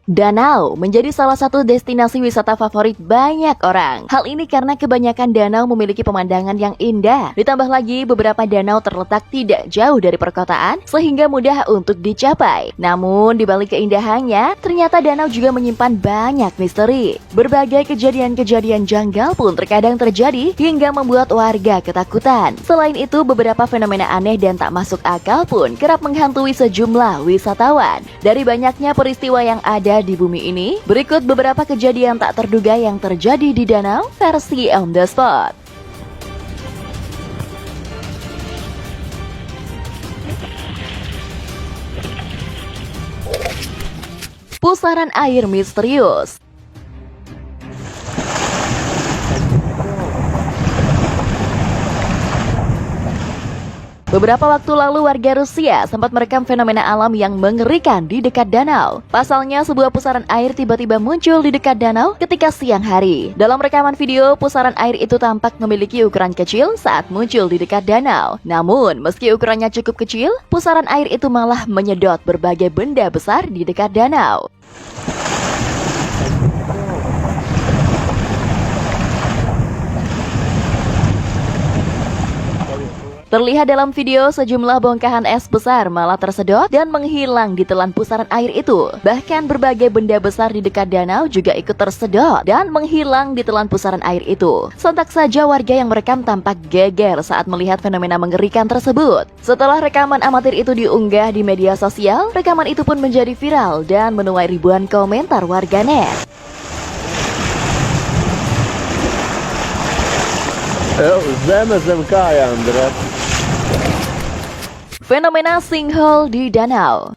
Danau menjadi salah satu destinasi wisata favorit banyak orang. Hal ini karena kebanyakan danau memiliki pemandangan yang indah. Ditambah lagi beberapa danau terletak tidak jauh dari perkotaan sehingga mudah untuk dicapai. Namun di balik keindahannya, ternyata danau juga menyimpan banyak misteri. Berbagai kejadian-kejadian janggal pun terkadang terjadi hingga membuat warga ketakutan. Selain itu, beberapa fenomena aneh dan tak masuk akal pun kerap menghantui sejumlah wisatawan. Dari banyaknya peristiwa yang ada di bumi ini, berikut beberapa kejadian tak terduga yang terjadi di danau versi on the spot. Pusaran air misterius. Beberapa waktu lalu warga Rusia sempat merekam fenomena alam yang mengerikan di dekat danau. Pasalnya sebuah pusaran air tiba-tiba muncul di dekat danau ketika siang hari. Dalam rekaman video, pusaran air itu tampak memiliki ukuran kecil saat muncul di dekat danau. Namun, meski ukurannya cukup kecil, pusaran air itu malah menyedot berbagai benda besar di dekat danau. Terlihat dalam video sejumlah bongkahan es besar malah tersedot dan menghilang di telan pusaran air itu. Bahkan berbagai benda besar di dekat danau juga ikut tersedot dan menghilang di telan pusaran air itu. Sontak saja warga yang merekam tampak geger saat melihat fenomena mengerikan tersebut. Setelah rekaman amatir itu diunggah di media sosial, rekaman itu pun menjadi viral dan menuai ribuan komentar warganet. Fenomena sinkhole di danau.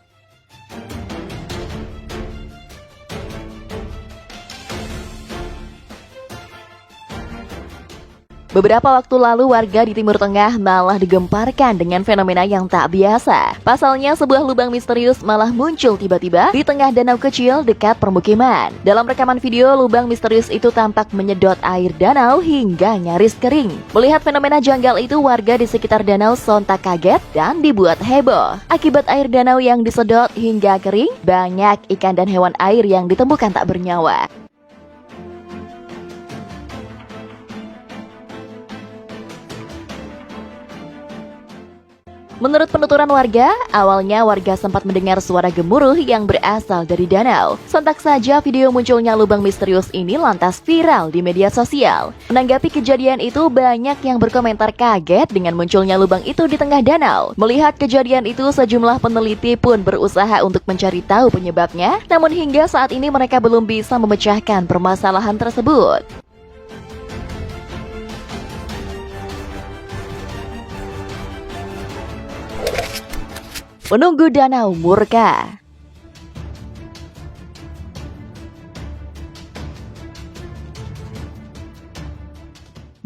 Beberapa waktu lalu warga di Timur Tengah malah digemparkan dengan fenomena yang tak biasa. Pasalnya sebuah lubang misterius malah muncul tiba-tiba di tengah danau kecil dekat permukiman. Dalam rekaman video, lubang misterius itu tampak menyedot air danau hingga nyaris kering. Melihat fenomena janggal itu, warga di sekitar danau sontak kaget dan dibuat heboh. Akibat air danau yang disedot hingga kering, banyak ikan dan hewan air yang ditemukan tak bernyawa. Menurut penuturan warga, awalnya warga sempat mendengar suara gemuruh yang berasal dari danau. Sontak saja video munculnya lubang misterius ini lantas viral di media sosial. Menanggapi kejadian itu, banyak yang berkomentar kaget dengan munculnya lubang itu di tengah danau. Melihat kejadian itu, sejumlah peneliti pun berusaha untuk mencari tahu penyebabnya. Namun hingga saat ini mereka belum bisa memecahkan permasalahan tersebut. Penunggu danau murka.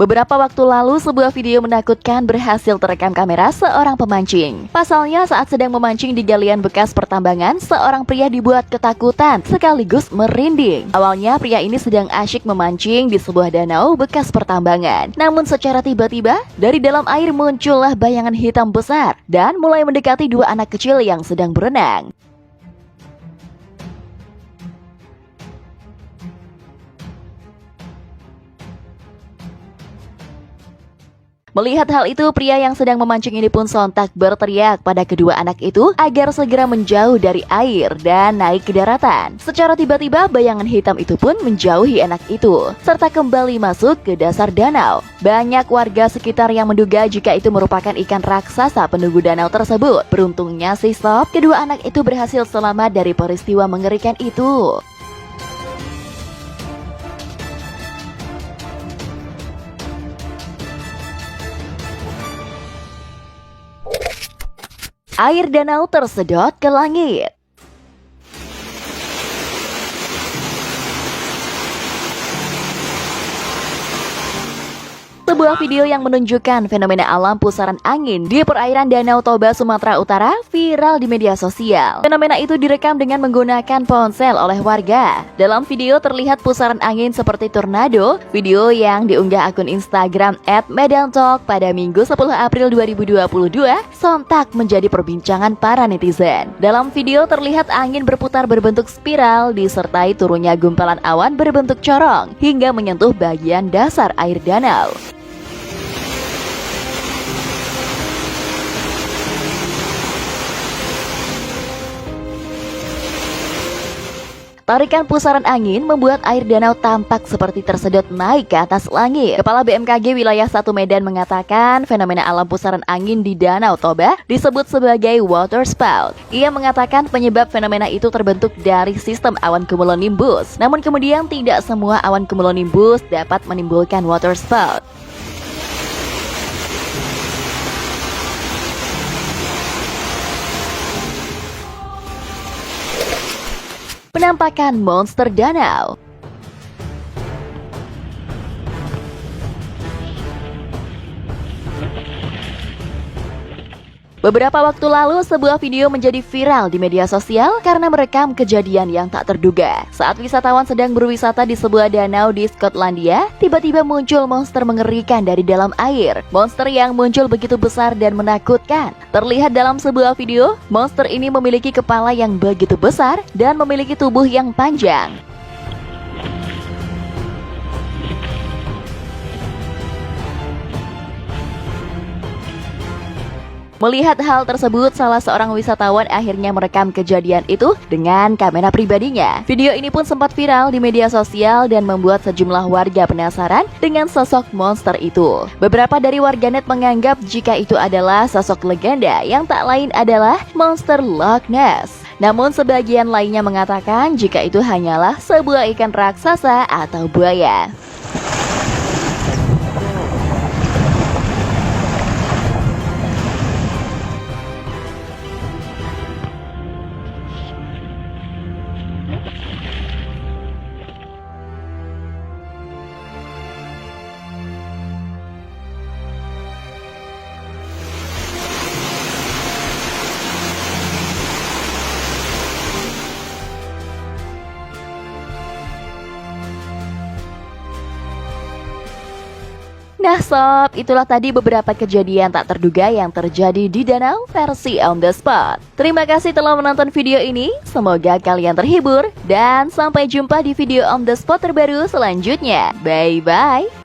Beberapa waktu lalu, sebuah video menakutkan berhasil terekam kamera seorang pemancing. Pasalnya saat sedang memancing di galian bekas pertambangan, seorang pria dibuat ketakutan sekaligus merinding. Awalnya pria ini sedang asyik memancing di sebuah danau bekas pertambangan. Namun secara tiba-tiba, dari dalam air muncullah bayangan hitam besar dan mulai mendekati dua anak kecil yang sedang berenang. Melihat hal itu, pria yang sedang memancing ini pun sontak berteriak pada kedua anak itu agar segera menjauh dari air dan naik ke daratan. Secara tiba-tiba, bayangan hitam itu pun menjauhi anak itu, serta kembali masuk ke dasar danau. Banyak warga sekitar yang menduga jika itu merupakan ikan raksasa penunggu danau tersebut. Beruntungnya sih sob, kedua anak itu berhasil selamat dari peristiwa mengerikan itu. Air danau tersedot ke langit. Sebuah video yang menunjukkan fenomena alam pusaran angin di perairan Danau Toba, Sumatera Utara viral di media sosial. Fenomena itu direkam dengan menggunakan ponsel oleh warga. Dalam video terlihat pusaran angin seperti tornado. Video yang diunggah akun Instagram @medantalk pada Minggu 10 April 2022 sontak menjadi perbincangan para netizen. Dalam video terlihat angin berputar berbentuk spiral disertai turunnya gumpalan awan berbentuk corong hingga menyentuh bagian dasar air danau. Tarikan pusaran angin membuat air danau tampak seperti tersedot naik ke atas langit. Kepala BMKG Wilayah 1 Medan mengatakan fenomena alam pusaran angin di Danau Toba disebut sebagai water spout. Ia mengatakan penyebab fenomena itu terbentuk dari sistem awan cumulonimbus. Namun kemudian tidak semua awan cumulonimbus dapat menimbulkan water spout. Penampakan monster danau. Beberapa waktu lalu, sebuah video menjadi viral di media sosial karena merekam kejadian yang tak terduga. Saat wisatawan sedang berwisata di sebuah danau di Skotlandia, tiba-tiba muncul monster mengerikan dari dalam air. Monster yang muncul begitu besar dan menakutkan. Terlihat dalam sebuah video, monster ini memiliki kepala yang begitu besar dan memiliki tubuh yang panjang. Melihat hal tersebut, salah seorang wisatawan akhirnya merekam kejadian itu dengan kamera pribadinya. Video ini pun sempat viral di media sosial dan membuat sejumlah warga penasaran dengan sosok monster itu. Beberapa dari warganet menganggap jika itu adalah sosok legenda yang tak lain adalah monster Loch Ness. Namun sebagian lainnya mengatakan jika itu hanyalah sebuah ikan raksasa atau buaya. Nah sob, itulah tadi beberapa kejadian tak terduga yang terjadi di danau versi on the spot. Terima kasih telah menonton video ini, semoga kalian terhibur, dan sampai jumpa di video on the spot terbaru selanjutnya. Bye bye.